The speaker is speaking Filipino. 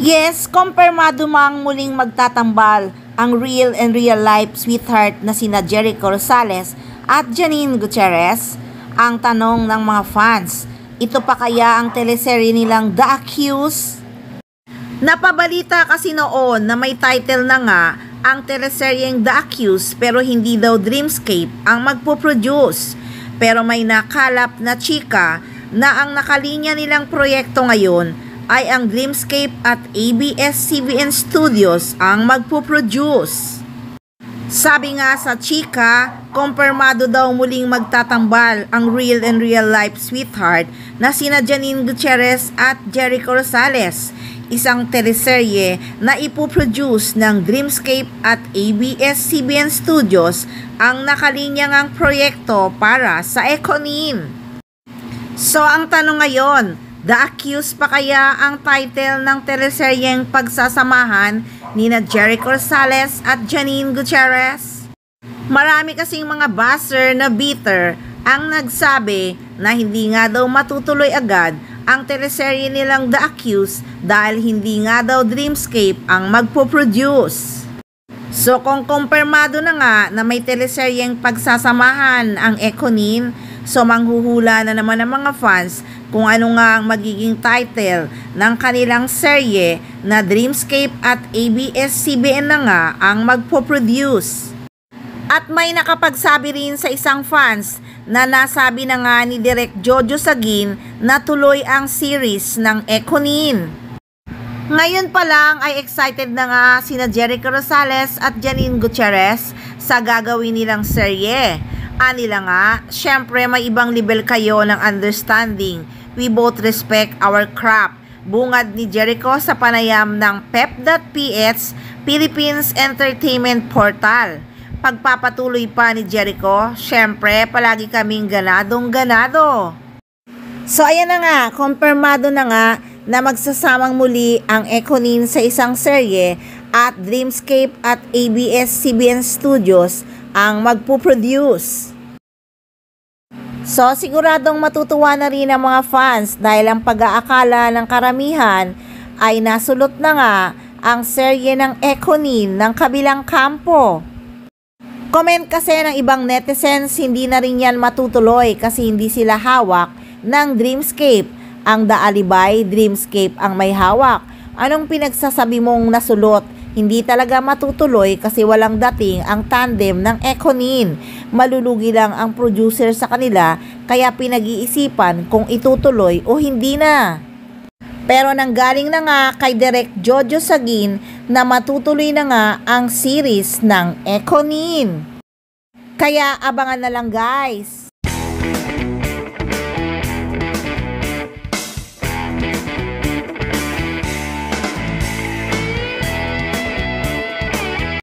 Yes, kumpirmado mang muling magtatambal ang real and real life sweetheart na sina Jericho Rosales at Janine Gutierrez. Ang tanong ng mga fans, ito pa kaya ang teleserye nilang The Accused? Napabalita kasi noon na may title na nga ang teleseryeng The Accused pero hindi daw Dreamscape ang magpo-produce. Pero may nakalap na chika na ang nakalinya nilang proyekto ngayon ay ang Dreamscape at ABS-CBN Studios ang magpo-produce. Sabi nga sa chika, kumpirmado daw muling magtatambal ang real and real life sweetheart na sina Janine Gutierrez at Jericho Rosales, isang teleserye na ipoproduce ng Dreamscape at ABS-CBN Studios ang nakalinya ngang proyekto para sa Econin. So ang tanong ngayon, The Accused pa kaya ang title ng teleseryeng pagsasamahan ni na Jericho Rosales at Janine Gutierrez? Marami kasing mga buzzer na bitter ang nagsabi na hindi nga daw matutuloy agad ang teleserye nilang The Accused dahil hindi nga daw Dreamscape ang magpo-produce. So kung kumpirmado na nga na may teleseryeng pagsasamahan ang Econin, so manghuhula na naman ang mga fans kung ano nga ang magiging title ng kanilang serye na Dreamscape at ABS-CBN na nga ang magpo-produce. At may nakapagsabi rin sa isang fans na nasabi na nga ni Direk Jojo Sagin na tuloy ang series ng Econin. Ngayon pa lang ay excited na nga sina Jericho Rosales at Janine Gutierrez sa gagawin nilang serye. Anila nga, syempre may ibang level kayo ng understanding. We both respect our craft. Bungad ni Jericho sa panayam ng PEP.PH, Philippines Entertainment Portal. Pagpapatuloy pa ni Jericho, syempre palagi kaming ganadong-ganado. So ayan na nga, kumpirmado na nga na magsasamang muli ang Econin sa isang serye at Dreamscape at ABS-CBN Studios ang magpo-produce. So siguradong matutuwa na rin ang mga fans dahil ang pag-aakala ng karamihan ay nasulot na nga ang serye ng Econin ng kabilang kampo. Comment kasi ng ibang netizens hindi na rin yan matutuloy kasi hindi sila hawak ng Dreamscape. Ang The Alibay, Dreamscape ang may hawak. Anong pinagsasabi mong nasulot? Hindi talaga matutuloy kasi walang dating ang tandem ng Econin. Malulugi lang ang producer sa kanila kaya pinag-iisipan kung itutuloy o hindi na. Pero nanggaling na nga kay Direk Jojo Sagin na matutuloy na nga ang series ng Econin. Kaya abangan na lang guys.